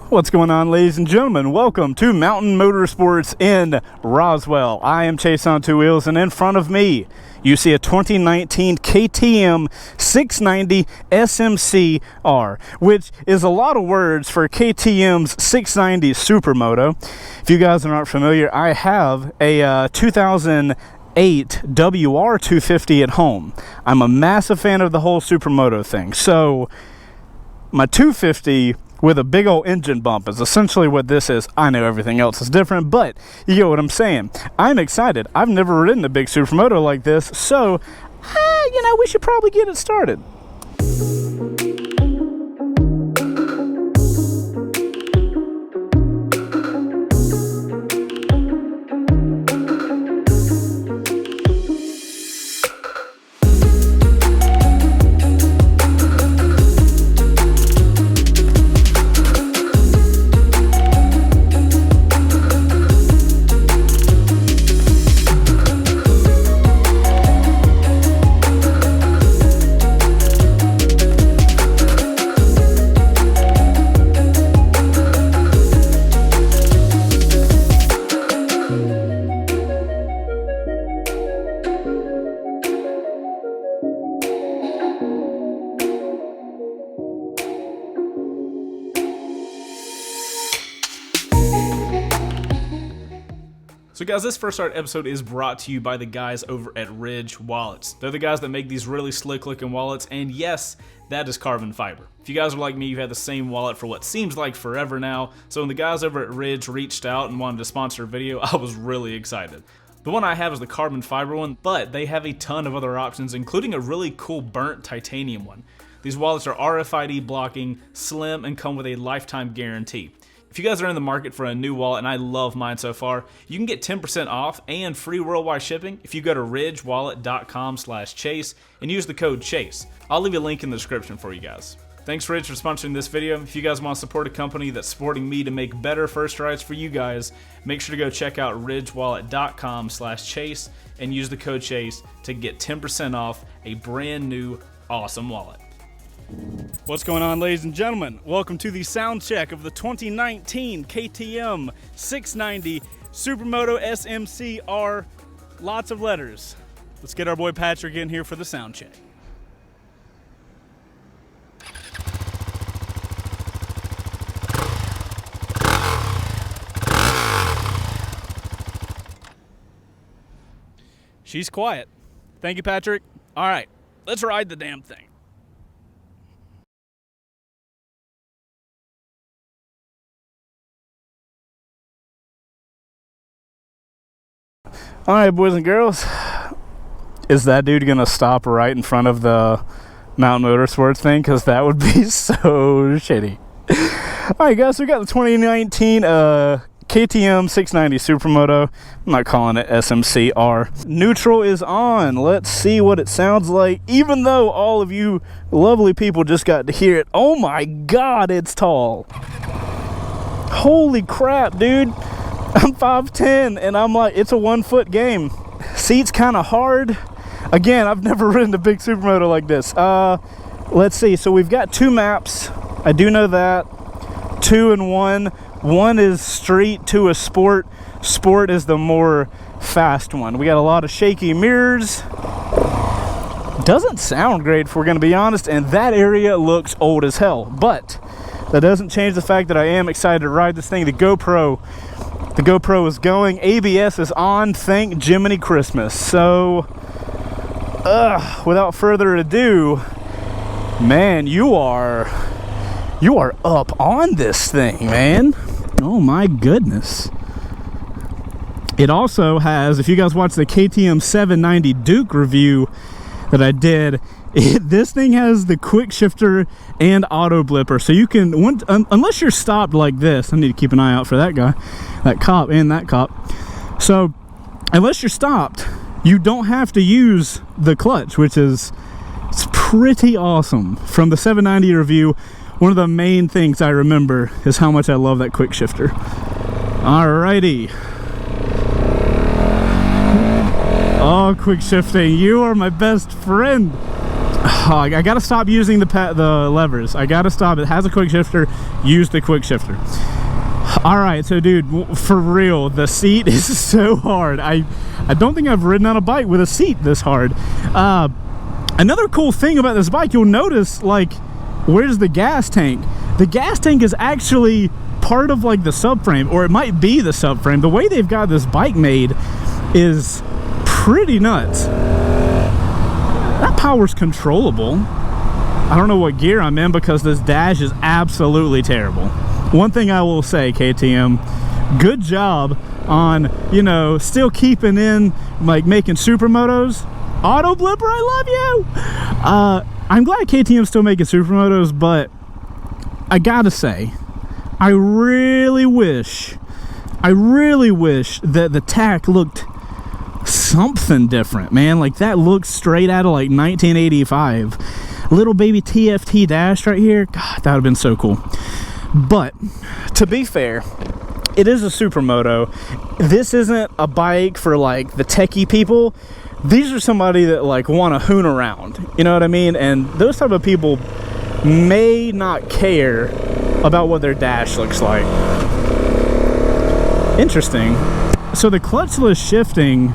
What's going on, ladies and gentlemen? Welcome to Mountain Motorsports in Roswell. I am Chaseontwowheels, and in front of me, you see a 2019 KTM 690 SMC R, which is a lot of words for KTM's 690 Supermoto. If you guys are not familiar, I have a 2008 WR250 at home. I'm a massive fan of the whole Supermoto thing. So my 250 with a big old engine bump is essentially what this is. I know everything else is different, but you get what I'm saying. I'm excited. I've never ridden a big Supermoto like this, so we should probably get it started. So guys, this first art episode is brought to you by the guys over at Ridge Wallets. They're the guys that make these really slick looking wallets, and yes, that is carbon fiber. If you guys are like me, you've had the same wallet for what seems like forever now, so when the guys over at Ridge reached out and wanted to sponsor a video, I was really excited. The one I have is the carbon fiber one, but they have a ton of other options, including a really cool burnt titanium one. These wallets are RFID blocking, slim, and come with a lifetime guarantee. If you guys are in the market for a new wallet, and I love mine so far, you can get 10% off and free worldwide shipping if you go to ridgewallet.com/chase and use the code CHASE. I'll leave a link in the description for you guys. Thanks Ridge for sponsoring this video. If you guys want to support a company that's supporting me to make better first rides for you guys, make sure to go check out ridgewallet.com/chase and use the code CHASE to get 10% off a brand new awesome wallet. What's going on, ladies and gentlemen? Welcome to the sound check of the 2019 KTM 690 Supermoto SMC R. Lots of letters. Let's get our boy Patrick in here for the sound check. She's quiet. Thank you, Patrick. All right, let's ride the damn thing. All right, boys and girls, is that dude gonna stop right in front of the Mountain Motorsports thing? Because that would be so shitty. All right, guys, we got the 2019 KTM 690 Supermoto. I'm not calling it SMC R. Neutral is on. Let's see what it sounds like, even though all of you lovely people just got to hear it. Oh my God, it's tall. Holy crap, dude. I'm 5'10", and I'm like, it's a 1 foot game. Seat's kind of hard. Again, I've never ridden a big Supermoto like this. Let's see. So we've got 2 maps. I do know that. 2 and 1. 1 is street, 2 is sport. Sport is the more fast one. We got a lot of shaky mirrors. Doesn't sound great, if we're going to be honest, and that area looks old as hell. But that doesn't change the fact that I am excited to ride this thing. The GoPro is going. ABS is on. Thank Jiminy Christmas. So, without further ado, man, you are up on this thing, man. Oh my goodness. It also has, if you guys watch the KTM 790 Duke review that I did, this thing has the quick shifter and auto blipper, so you can, unless you're stopped like this, I need to keep an eye out for that guy, that cop. So unless you're stopped, you don't have to use the clutch, which is, it's pretty awesome. From the 790 review, one of the main things I remember is how much I love that quick shifter. Alrighty. Oh, quick shifting, you are my best friend. Oh, I gotta stop using the levers. I gotta stop. It has a quick shifter. Use the quick shifter. All right, so dude, for real, the seat is so hard. I don't think I've ridden on a bike with a seat this hard. Another cool thing about this bike, you'll notice, like, where's the gas tank? The gas tank is actually part of like the subframe, or it might be the subframe. The way they've got this bike made is pretty nuts. That power's controllable. I don't know what gear I'm in because this dash is absolutely terrible. One thing I will say, KTM, good job on, you know, still keeping in, like, making supermotos. Auto Blipper, I love you. I'm glad KTM's still making supermotos, but I gotta say, I really wish that the tack looked something different, man. Like, that looks straight out of like 1985. Little baby TFT dash right here. God, that would have been so cool. But to be fair, it is a supermoto. This isn't a bike for like the techie people. These are somebody that like want to hoon around, you know what I mean? And those type of people may not care about what their dash looks like. Interesting. So the clutchless shifting,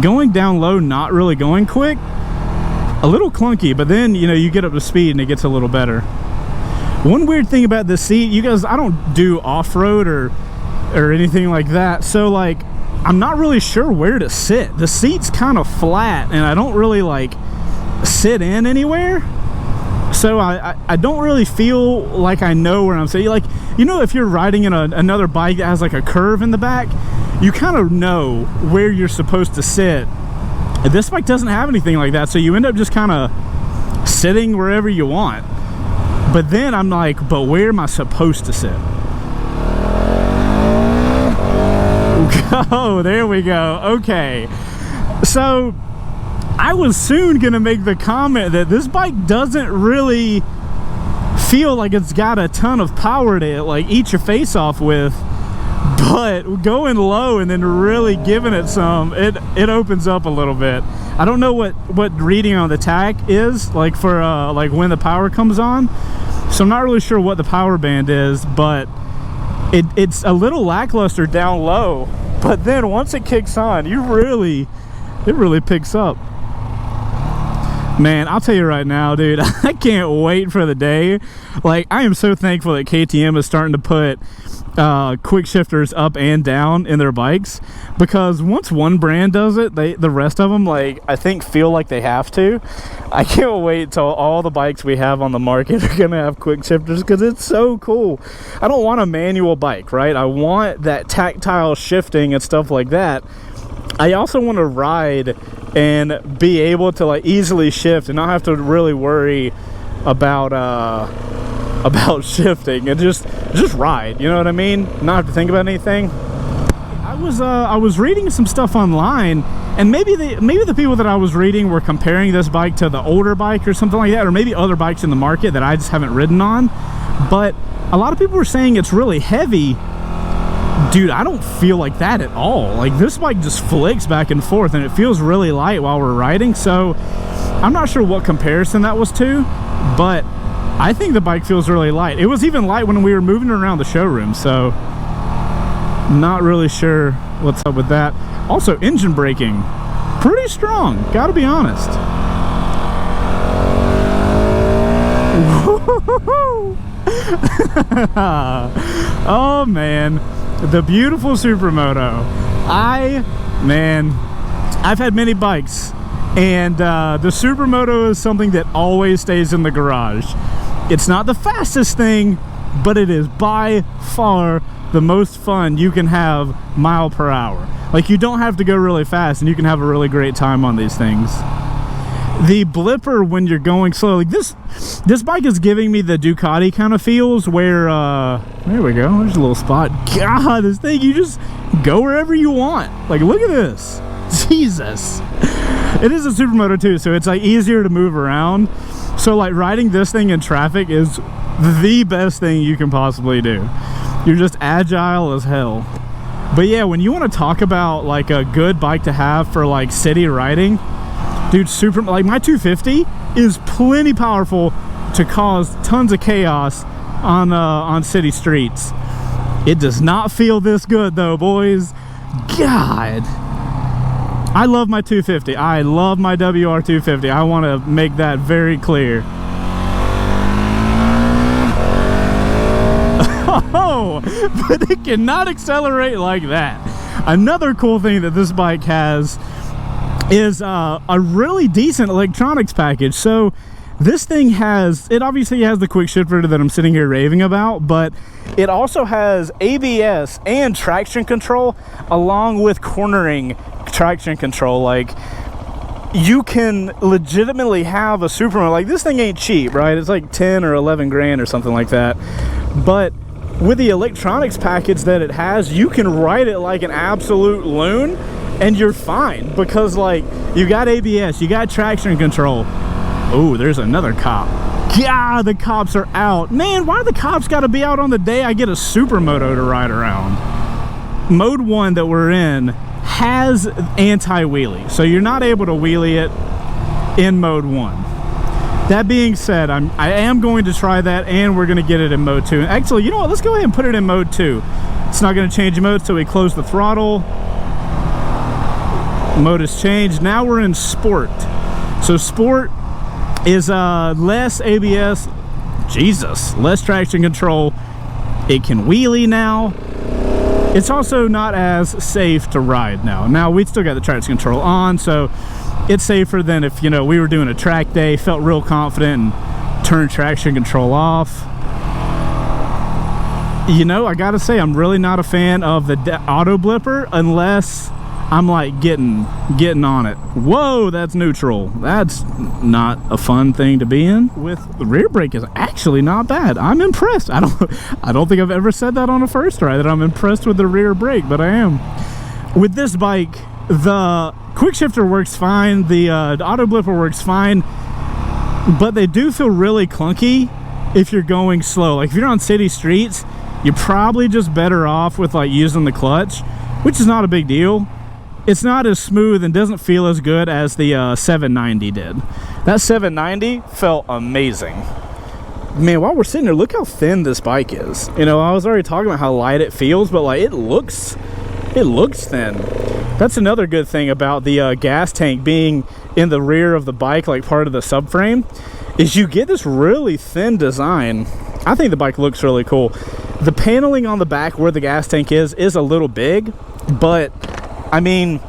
going down low, not really going quick, a little clunky, but then, you know, you get up to speed and it gets a little better. One weird thing about this seat, you guys, I don't do off-road or anything like that, so like I'm not really sure where to sit. The seat's kind of flat and I don't really like sit in anywhere, so I don't really feel like I know where I'm sitting. Like, you know, if you're riding in another bike that has like a curve in the back, you kind of know where you're supposed to sit. This bike doesn't have anything like that, so you end up just kind of sitting wherever you want. But then I'm like, but where am I supposed to sit? Oh, there we go. Okay. So I was soon gonna make the comment that this bike doesn't really feel like it's got a ton of power to like eat your face off with, but going low and then really giving it some, it opens up a little bit. I don't know what reading on the tack is like for like when the power comes on, so I'm not really sure what the power band is, but it's a little lackluster down low, but then once it kicks on, it really picks up. Man, I'll tell you right now, dude, I can't wait for the day. Like, I am so thankful that KTM is starting to put quick shifters up and down in their bikes, because once one brand does it, the rest of them, like, I think feel like they have to. I can't wait till all the bikes we have on the market are gonna have quick shifters, because it's so cool. I don't want a manual bike, right? I want that tactile shifting and stuff like that. I also want to ride and be able to like easily shift and not have to really worry about shifting and just ride, you know what I mean? Not have to think about anything. I was reading some stuff online, and maybe the people that I was reading were comparing this bike to the older bike or something like that, or maybe other bikes in the market that I just haven't ridden on. But a lot of people were saying it's really heavy. Dude, I don't feel like that at all. Like, this bike just flicks back and forth and it feels really light while we're riding. So I'm not sure what comparison that was to, but I think the bike feels really light. It was even light when we were moving around the showroom, so not really sure what's up with that. Also, engine braking, pretty strong, gotta be honest. Oh man, the beautiful Supermoto. I've had many bikes, and the Supermoto is something that always stays in the garage. It's not the fastest thing, but it is by far the most fun you can have mile per hour. Like, you don't have to go really fast and you can have a really great time on these things. The blipper when you're going slow, like this bike is giving me the Ducati kind of feels, where there we go, there's a little spot. God, this thing, you just go wherever you want. Like, look at this, Jesus. It is a Supermoto too, so it's like easier to move around. So like riding this thing in traffic is the best thing you can possibly do. You're just agile as hell. But yeah, when you want to talk about like a good bike to have for like city riding, Dude, like my 250 is plenty powerful to cause tons of chaos on city streets. It does not feel this good though, boys. God, I love my 250. I love my WR250. I want to make that very clear. Oh, but it cannot accelerate like that. Another cool thing that this bike has is a really decent electronics package. So this thing it obviously has the quick shifter that I'm sitting here raving about, but it also has ABS and traction control along with cornering traction control. Like, you can legitimately have a Supermoto. Like, this thing ain't cheap, right? It's like 10 or 11 grand or something like that. But with the electronics package that it has, you can ride it like an absolute loon and you're fine, because like you got ABS, you got traction control. Oh, there's another cop. God, the cops are out. Man, why do the cops got to be out on the day I get a Supermoto to ride around? Mode 1 that we're in has anti-wheelie, so you're not able to wheelie it in mode 1. That being said, I am going to try that, and we're going to get it in mode 2. Actually, you know what? Let's go ahead and put it in mode 2. It's not going to change mode, so we close the throttle. Mode is changed. Now we're in sport. So sport is less ABS. Jesus, less traction control. It can wheelie now. It's also not as safe to ride now. Now, we still got the traction control on, so it's safer than if, you know, we were doing a track day, felt real confident and turned traction control off. You know, I gotta say, I'm really not a fan of the auto blipper unless I'm like getting on it. Whoa, that's neutral. That's not a fun thing to be in. With the rear brake is actually not bad. I'm impressed. I don't think I've ever said that on a first ride, that I'm impressed with the rear brake, but I am. With this bike, the quick shifter works fine, the auto blipper works fine, but they do feel really clunky if you're going slow. Like if you're on city streets, you're probably just better off with like using the clutch, which is not a big deal. It's not as smooth and doesn't feel as good as the 790 did. That 790 felt amazing. Man, while we're sitting there, look how thin this bike is. You know, I was already talking about how light it feels, but like it looks thin. That's another good thing about the gas tank being in the rear of the bike, like part of the subframe, is you get this really thin design. I think the bike looks really cool. The paneling on the back where the gas tank is a little big, but I mean,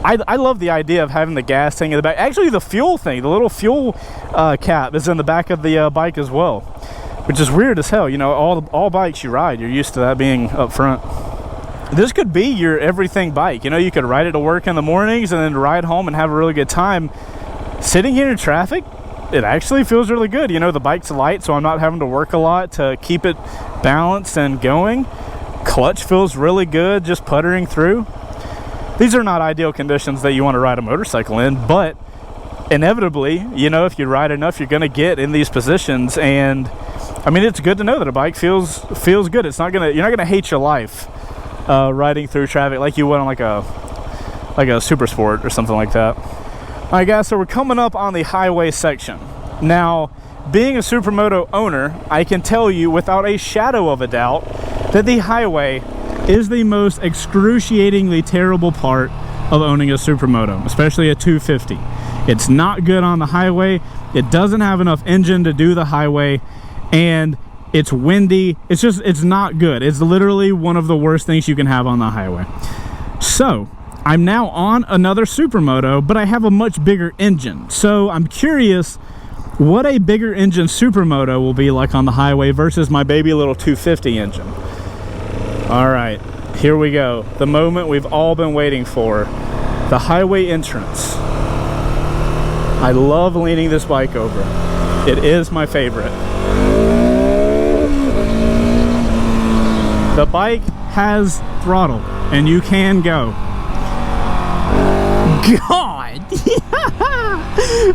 I love the idea of having the gas tank in the back. Actually, the fuel thing, the little fuel cap is in the back of the bike as well, which is weird as hell. You know, all bikes you ride, you're used to that being up front. This could be your everything bike. You know, you could ride it to work in the mornings and then ride home and have a really good time. Sitting here in traffic, it actually feels really good. You know, the bike's light, so I'm not having to work a lot to keep it balanced and going. Clutch feels really good just puttering through. These are not ideal conditions that you want to ride a motorcycle in, but inevitably, you know, if you ride enough, you're going to get in these positions. And I mean, it's good to know that a bike feels good. It's not you're not gonna hate your life riding through traffic like you would on like a super sport or something like that. All right, guys, so we're coming up on the highway section. Now, being a Supermoto owner, I can tell you without a shadow of a doubt that the highway is the most excruciatingly terrible part of owning a Supermoto, especially a 250. It's not good on the highway. It doesn't have enough engine to do the highway, and it's windy. It's not good. It's literally one of the worst things you can have on the highway. So I'm now on another Supermoto, but I have a much bigger engine. So I'm curious what a bigger engine Supermoto will be like on the highway versus my baby little 250 engine. All right, here we go. The moment we've all been waiting for. The highway entrance. I love leaning this bike over. It is my favorite. The bike has throttle, and you can go. God!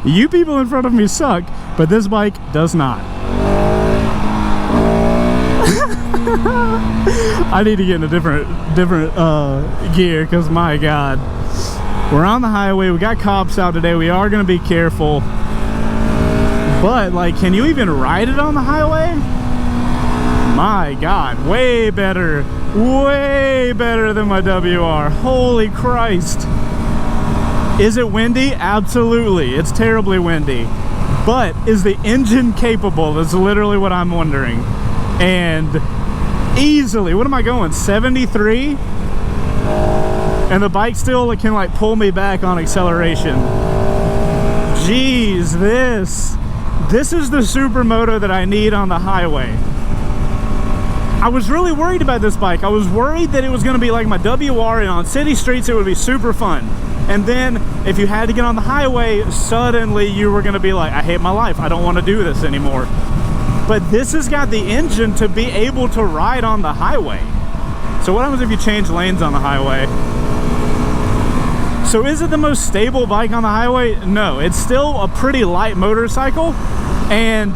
You people in front of me suck, but this bike does not. I need to get in a different gear, because my God. We're on the highway. We got cops out today. We are going to be careful. But, like, can you even ride it on the highway? My God, way better than my WR. Holy Christ. Is it windy? Absolutely. It's terribly windy. But is the engine capable? That's literally what I'm wondering. And easily, what am I going, 73? And the bike still can like pull me back on acceleration. Jeez, this is the Supermoto that I need on the highway. I was really worried about this bike. I was worried that it was going to be like my WR, and on city streets it would be super fun. And then if you had to get on the highway, suddenly you were going to be like, I hate my life. I don't want to do this anymore. But this has got the engine to be able to ride on the highway. So what happens if you change lanes on the highway? So is it the most stable bike on the highway? No, it's still a pretty light motorcycle. And,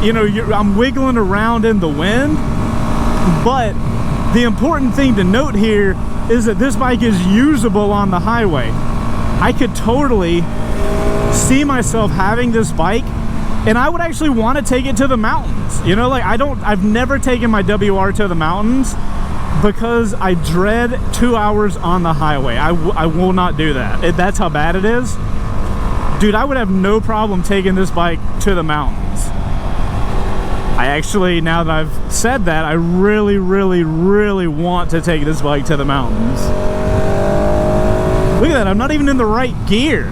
you know, I'm wiggling around in the wind. But the important thing to note here is that this bike is usable on the highway. I could totally see myself having this bike, and I would actually want to take it to the mountains. You know, like I've never taken my WR to the mountains because I dread 2 hours on the highway. I will not do that. That's how bad it is. Dude, I would have no problem taking this bike to the mountains. I actually, now that I've said that, I really want to take this bike to the mountains. Look at that, I'm not even in the right gear.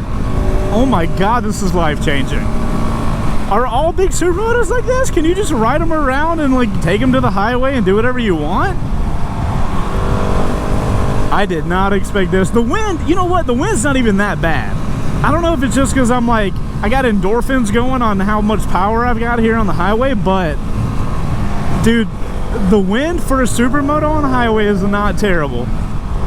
Oh my God, this is life-changing. Are all big Supermotos like this? Can you just ride them around and like take them to the highway and do whatever you want? I did not expect this. The wind, you know what? The wind's not even that bad. I don't know if it's just because I'm like, I got endorphins going on how much power I've got here on the highway, but dude, the wind for a Supermoto on the highway is not terrible.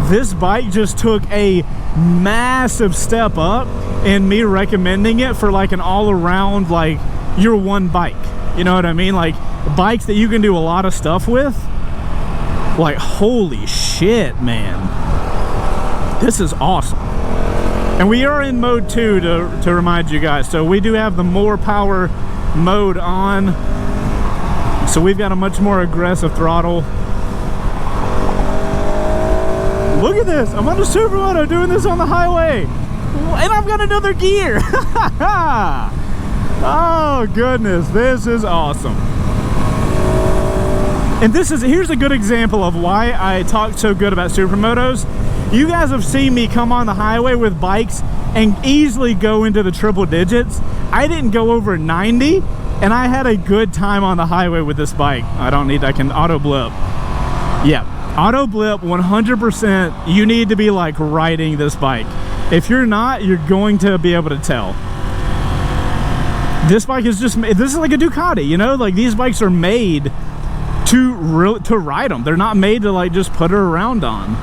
This bike just took a massive step up in me recommending it for like an all-around, like, your one bike. You know what I mean? Like bikes that you can do a lot of stuff with. Like, holy shit, man. This is awesome. And we are in mode 2 to remind you guys. So we do have the more power mode on. So we've got a much more aggressive throttle. Look at this. I'm on the Supermoto doing this on the highway. And I've got another gear. Oh, goodness. This is awesome. And here's a good example of why I talk so good about Supermotos. You guys have seen me come on the highway with bikes and easily go into the triple digits. I didn't go over 90, and I had a good time on the highway with this bike. I can auto blip. Yeah, auto blip 100%. You need to be like riding this bike. If you're not, you're going to be able to tell. This bike is this is like a Ducati, you know? Like, these bikes are made to ride them. They're not made to like just put her around on.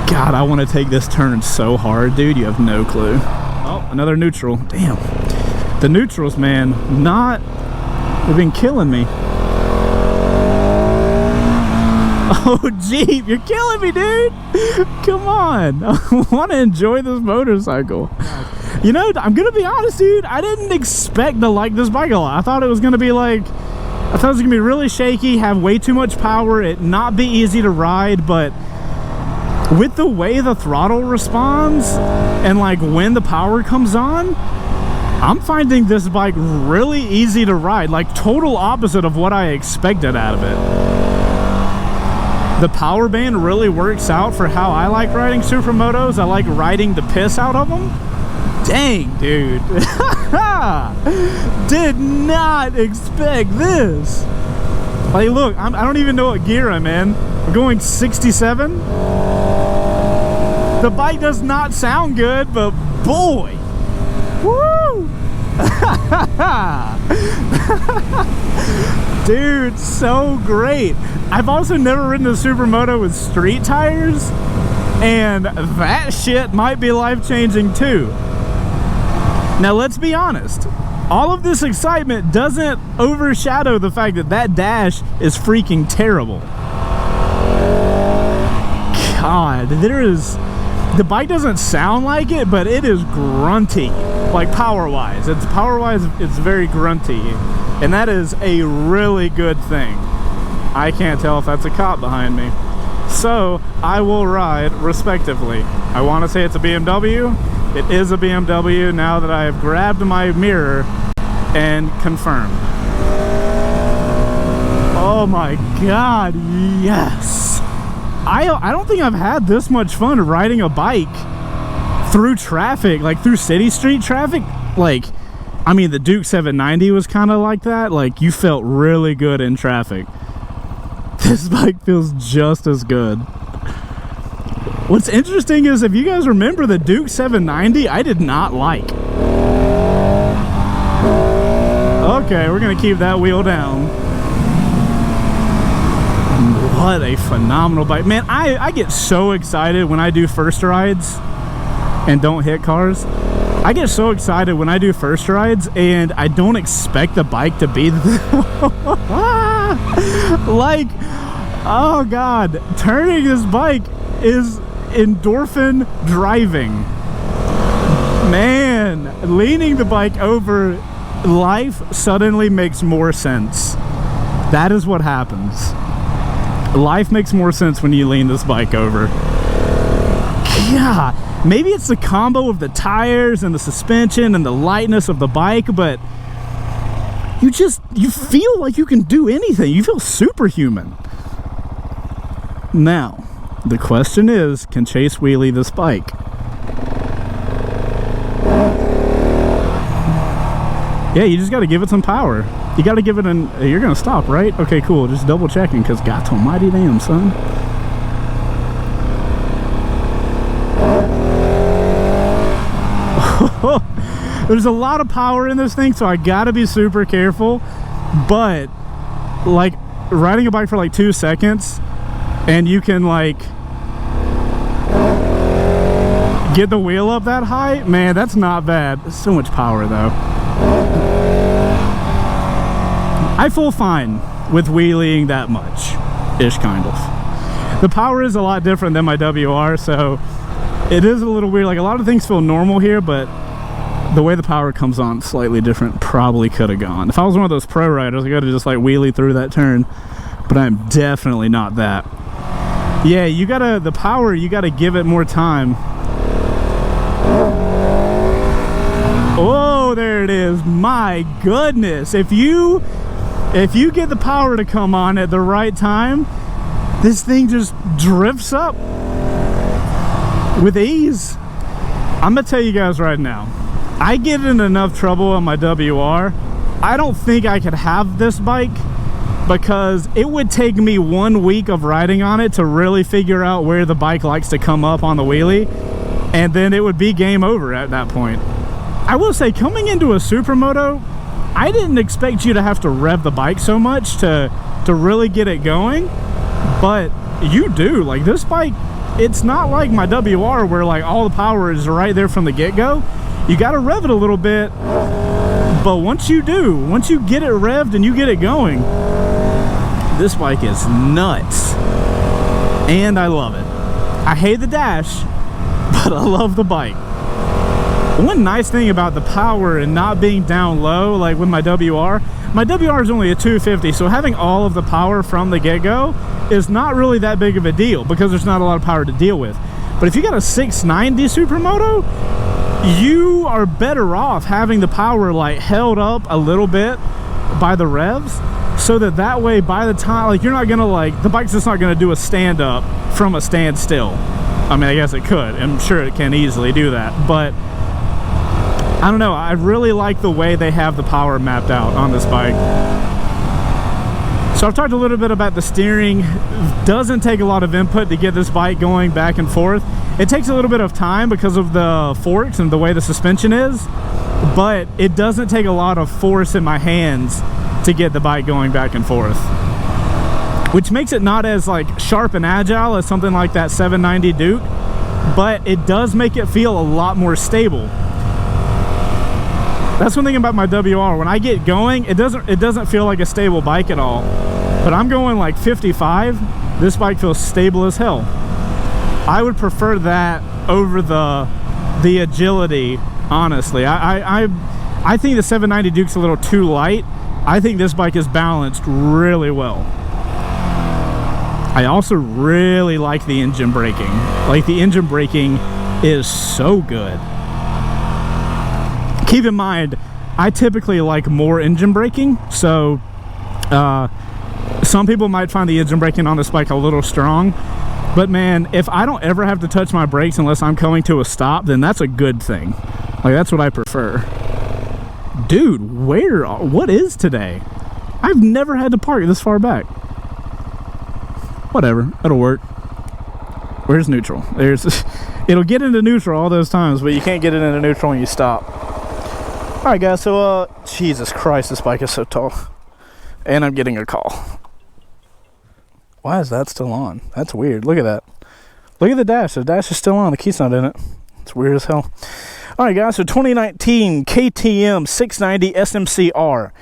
God, I want to take this turn so hard, dude. You have no clue. Oh, another neutral. Damn. The neutrals, man, they've been killing me. Oh, Jeep, you're killing me, dude. Come on. I want to enjoy this motorcycle. You know, I'm going to be honest, dude. I didn't expect to like this bike a lot. I thought it was going to be like, I thought it was going to be really shaky, have way too much power, it not be easy to ride, but with the way the throttle responds and like when the power comes on, I'm finding this bike really easy to ride, like total opposite of what I expected out of it. The power band really works out for how I like riding Supermotos. I like riding the piss out of them. Dang, dude. Did not expect this. Like, look, I don't even know what gear I'm in. We're going 67. The bike does not sound good, but boy, woo! Dude, so great. I've also never ridden a Supermoto with street tires, and that shit might be life-changing too. Now, let's be honest. All of this excitement doesn't overshadow the fact that that dash is freaking terrible. God, the bike doesn't sound like it, but it is grunty, like power-wise. It's very grunty, and that is a really good thing. I can't tell if that's a cop behind me. So I will ride respectively. I want to say it's a BMW. It is a BMW now that I have grabbed my mirror and confirmed. Oh my God, yes. I don't think I've had this much fun riding a bike through traffic, like through city street traffic. Like, I mean, the Duke 790 was kind of like that. Like, you felt really good in traffic. This bike feels just as good. What's interesting is, if you guys remember, the Duke 790, I did not like. Okay, we're gonna keep that wheel down. What a phenomenal bike. Man, I get so excited when I do first rides and don't hit cars. I get so excited when I do first rides and I don't expect the bike to be like, oh God, turning this bike is endorphin driving. Man, leaning the bike over, life suddenly makes more sense. That is what happens. Life makes more sense when you lean this bike over. Yeah, maybe it's the combo of the tires and the suspension and the lightness of the bike, but you feel like you can do anything. You feel superhuman. Now, the question is, can Chase wheelie this bike? Yeah, you just got to give it some power. You got to give it an... You're going to stop, right? Okay, cool. Just double checking, because God almighty damn, son. There's a lot of power in this thing, so I got to be super careful. But, like, riding a bike for like 2 seconds, and you can, like, get the wheel up that high, man, that's not bad. There's so much power, though. I feel fine with wheeling that much-ish, kind of. The power is a lot different than my WR, so it is a little weird. Like, a lot of things feel normal here, but the way the power comes on slightly different. Probably could have gone. If I was one of those pro riders, I could have just like wheelie through that turn, but I'm definitely not that. Yeah, you gotta, the power, you gotta give it more time. Oh, there it is. My goodness. If you get the power to come on at the right time, this thing just drifts up with ease. I'm gonna tell you guys right now, I get in enough trouble on my WR. I don't think I could have this bike, because it would take me 1 week of riding on it to really figure out where the bike likes to come up on the wheelie, and then it would be game over at that point. I will say, coming into a Supermoto, I didn't expect you to have to rev the bike so much to really get it going, but you do. Like, this bike, it's not like my WR where like all the power is right there from the get-go. You got to rev it a little bit, but once you get it revved and you get it going, this bike is nuts, and I love it. I hate the dash, but I love the bike. One nice thing about the power and not being down low, like with my WR is only a 250, so having all of the power from the get-go is not really that big of a deal, because there's not a lot of power to deal with. But if you got a 690 Supermoto, you are better off having the power like held up a little bit by the revs, so that way by the time, like, you're not gonna, like, the bike's just not gonna do a stand-up from a standstill. I mean, I guess it could. I'm sure it can easily do that, but I don't know. I really like the way they have the power mapped out on this bike. So I've talked a little bit about the steering. It doesn't take a lot of input to get this bike going back and forth. It takes a little bit of time because of the forks and the way the suspension is, but it doesn't take a lot of force in my hands to get the bike going back and forth, which makes it not as like sharp and agile as something like that 790 Duke, but it does make it feel a lot more stable. That's one thing about my WR. When I get going, it doesn't feel like a stable bike at all. But I'm going like 55. This bike feels stable as hell. I would prefer that over the agility, honestly. I think the 790 Duke's a little too light. I think this bike is balanced really well. I also really like the engine braking. Like, the engine braking is so good. Keep in mind, I typically like more engine braking, so some people might find the engine braking on this bike a little strong, but man, if I don't ever have to touch my brakes unless I'm coming to a stop, then that's a good thing. Like, that's what I prefer. Dude, what is today? I've never had to park this far back. Whatever, it'll work. Where's neutral? It'll get into neutral all those times, but you can't get it into neutral when you stop. Alright guys, so Jesus Christ, this bike is so tall. And I'm getting a call. Why is that still on? That's weird. Look at that. Look at the dash. The dash is still on. The key's not in it. It's weird as hell. Alright guys, so 2019 KTM 690 SMC R.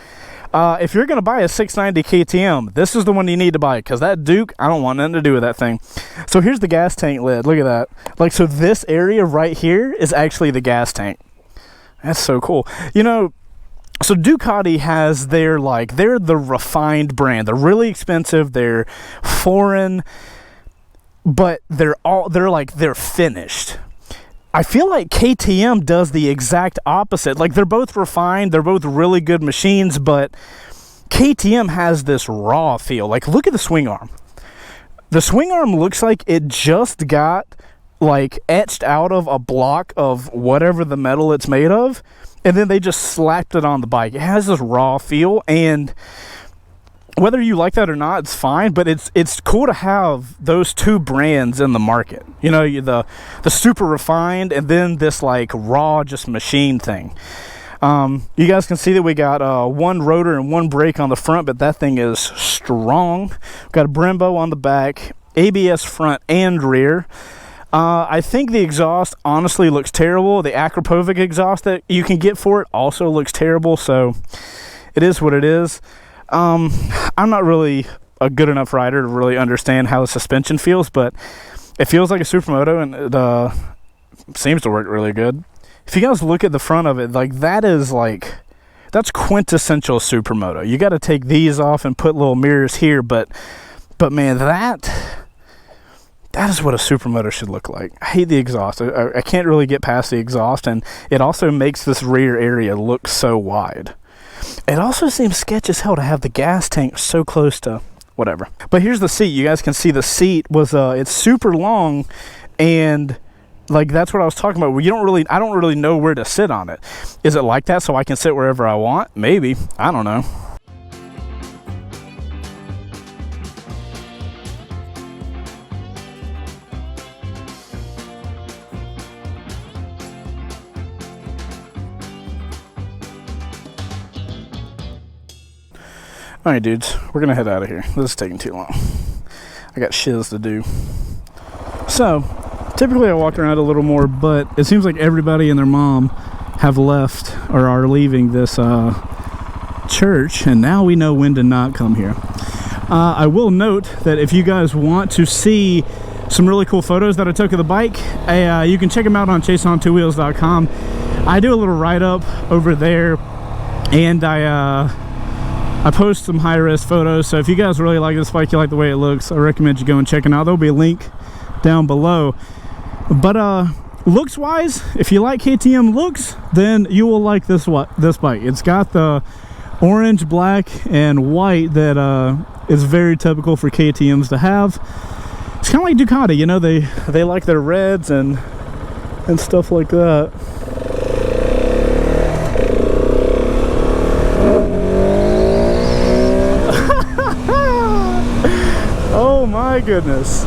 If you're going to buy a 690 KTM, this is the one you need to buy, because that Duke, I don't want nothing to do with that thing. So here's the gas tank lid. Look at that. Like, so this area right here is actually the gas tank. That's so cool. You know, so Ducati has their, like, they're the refined brand. They're really expensive. They're foreign, but they're finished. I feel like KTM does the exact opposite. Like, they're both refined, they're both really good machines, but KTM has this raw feel. Like, look at the swing arm. The swing arm looks like it just got, like, etched out of a block of whatever the metal it's made of, and then they just slapped it on the bike. It has this raw feel, and whether you like that or not, it's fine, but it's cool to have those two brands in the market. You know, the super refined, and then this, like, raw, just machine thing. You guys can see that we got one rotor and one brake on the front, but that thing is strong. We've got a Brembo on the back, ABS front and rear. I think the exhaust honestly looks terrible. The Akrapovic exhaust that you can get for it also looks terrible, so it is what it is. I'm not really a good enough rider to really understand how the suspension feels, but it feels like a Supermoto, and it seems to work really good. If you guys look at the front of it, like, that's quintessential Supermoto. You got to take these off and put little mirrors here, but man, that is what a Supermoto should look like. I hate the exhaust. I can't really get past the exhaust, and it also makes this rear area look so wide. It also seems sketch as hell to have the gas tank so close to whatever. But here's the seat. You guys can see the seat was it's super long, and like, that's what I was talking about. I don't really know where to sit on it. Is it like that so I can sit wherever I want? Maybe. I don't know. Alright dudes, we're gonna head out of here. This is taking too long. I got shiz to do. So, typically I walk around a little more, but it seems like everybody and their mom have left or are leaving this church, and now we know when to not come here. I will note that if you guys want to see some really cool photos that I took of the bike, you can check them out on Chaseontwowheels.com. I do a little write-up over there, and I post some high-res photos, so if you guys really like this bike, you like the way it looks, I recommend you go and check it out. There'll be a link down below. But looks wise, if you like KTM looks, then you will like this bike. It's got the orange, black, and white that is very typical for KTMs to have. It's kind of like Ducati, you know, they like their reds and stuff like that. Oh my goodness.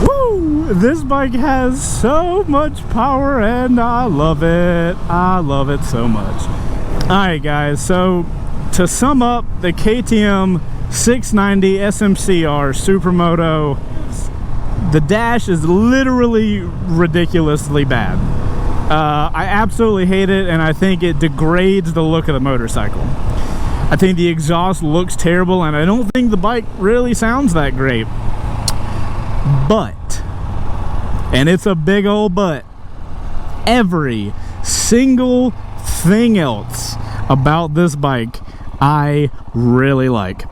Woo! This bike has so much power, and I love it. I love it so much. Alright guys, so to sum up, the KTM 690 SMC R Supermoto, the dash is literally ridiculously bad. I absolutely hate it, and I think it degrades the look of the motorcycle. I think the exhaust looks terrible, and I don't think the bike really sounds that great. But, and it's a big old but, every single thing else about this bike I really like.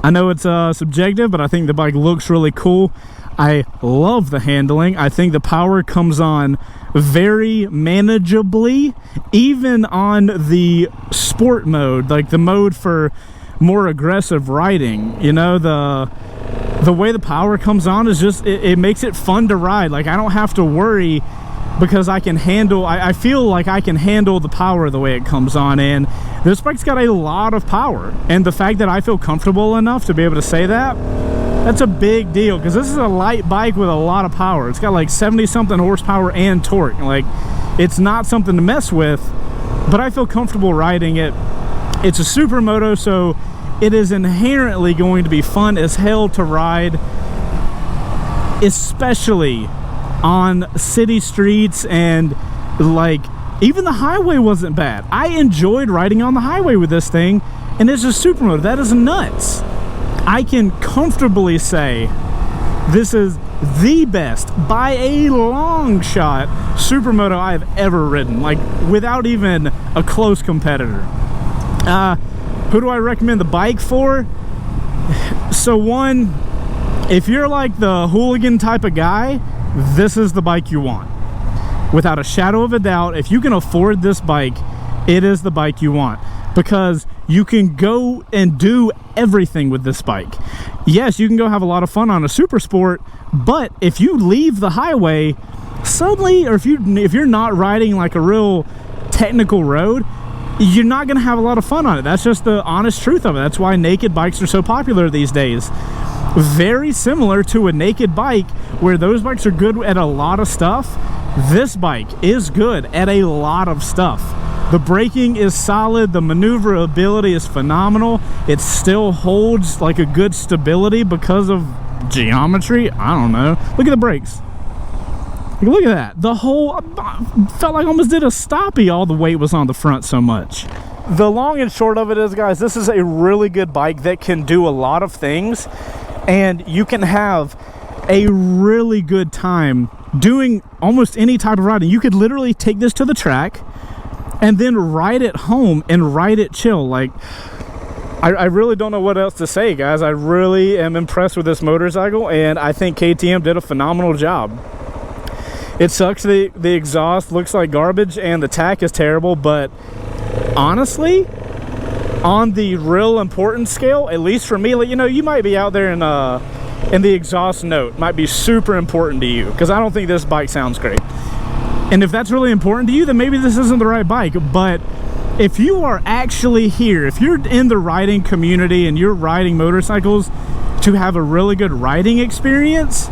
I know it's subjective, but I think the bike looks really cool. I love the handling. I think the power comes on very manageably, even on the sport mode, like the mode for more aggressive riding. You know, the way the power comes on is just, it makes it fun to ride. Like, I don't have to worry, because I can handle, I feel like I can handle the power the way it comes on, and this bike's got a lot of power. And the fact that I feel comfortable enough to be able to say that, that's a big deal, because this is a light bike with a lot of power. It's got like 70 something horsepower and torque. Like, it's not something to mess with, but I feel comfortable riding it. It's a Supermoto, so it is inherently going to be fun as hell to ride, especially on city streets. And like, even the highway wasn't bad. I enjoyed riding on the highway with this thing, and it's a Supermoto. That is nuts. I can comfortably say this is the best, by a long shot, Supermoto I have ever ridden, like without even a close competitor. Who do I recommend the bike for? So one, if you're like the hooligan type of guy, this is the bike you want. Without a shadow of a doubt, if you can afford this bike, it is the bike you want, because you can go and do everything with this bike. Yes, you can go have a lot of fun on a super sport, but if you leave the highway suddenly, or if you're not riding like a real technical road, you're not going to have a lot of fun on it. That's just the honest truth of it. That's why naked bikes are so popular these days. Very similar to a naked bike, where those bikes are good at a lot of stuff, this bike is good at a lot of stuff. The braking is solid, the maneuverability is phenomenal. It still holds like a good stability because of geometry. I don't know. Look at the brakes. Look at that. The whole, felt like I almost did a stoppie. All the weight was on the front so much. The long and short of it is, guys, this is a really good bike that can do a lot of things, and you can have a really good time doing almost any type of riding. You could literally take this to the track and then ride it home and ride it chill. Like, I really don't know what else to say, guys. I really am impressed with this motorcycle, and I think KTM did a phenomenal job. It sucks the exhaust looks like garbage and the tack is terrible, but honestly, on the real important scale, at least for me, like, you know, you might be out there and the exhaust note might be super important to you, because I don't think this bike sounds great. And if that's really important to you, then maybe this isn't the right bike. But if you are actually here, if you're in the riding community and you're riding motorcycles to have a really good riding experience,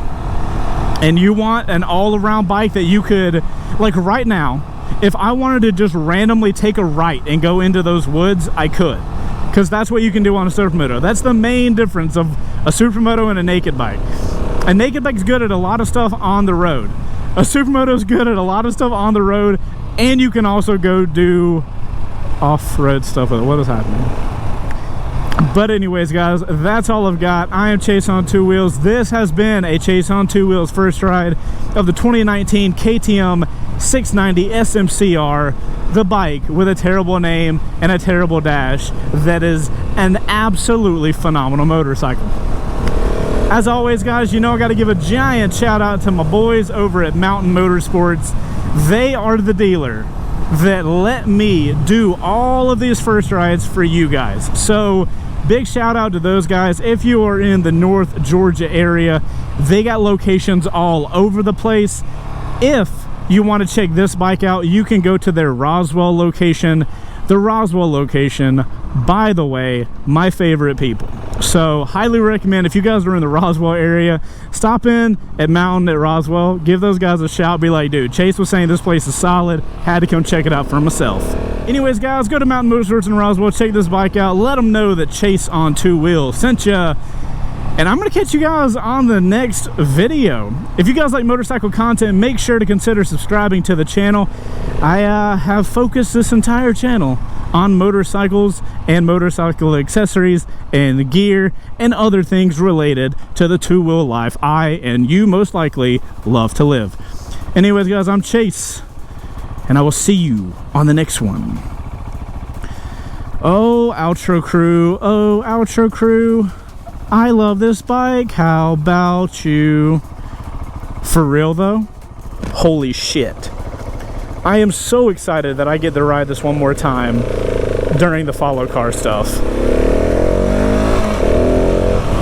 and you want an all-around bike that you could, like right now, if I wanted to just randomly take a right and go into those woods, I could, because that's what you can do on a Supermoto. That's the main difference of a Supermoto and a naked bike. A naked bike's good at a lot of stuff on the road. A Supermoto is good at a lot of stuff on the road, and you can also go do off-road stuff with it. What is happening? But anyways, guys, that's all I've got. I am Chase on Two Wheels. This has been a Chase on Two Wheels first ride of the 2019 KTM 690 SMC R, the bike with a terrible name and a terrible dash that is an absolutely phenomenal motorcycle. As always, guys, you know I got to give a giant shout out to my boys over at Mountain Motorsports. They are the dealer that let me do all of these first rides for you guys. So big shout out to those guys. If you are in the North Georgia area, they got locations all over the place. If you want to check this bike out, you can go to their Roswell location. The Roswell location, by the way, my favorite people. So highly recommend, if you guys are in the Roswell area, stop in at Mountain at Roswell, give those guys a shout, be like, dude, Chase was saying this place is solid, had to come check it out for myself. Anyways, guys, go to Mountain Motorsports in Roswell, check this bike out, let them know that Chase on Two Wheels sent ya. And I'm going to catch you guys on the next video. If you guys like motorcycle content, make sure to consider subscribing to the channel. I have focused this entire channel on motorcycles and motorcycle accessories and gear and other things related to the two-wheel life I and you most likely love to live. Anyways, guys, I'm Chase. and I will see you on the next one. Oh, outro crew. Oh, outro crew. I love this bike. How about you? For real, though? Holy shit. I am so excited that I get to ride this one more time during the follow car stuff.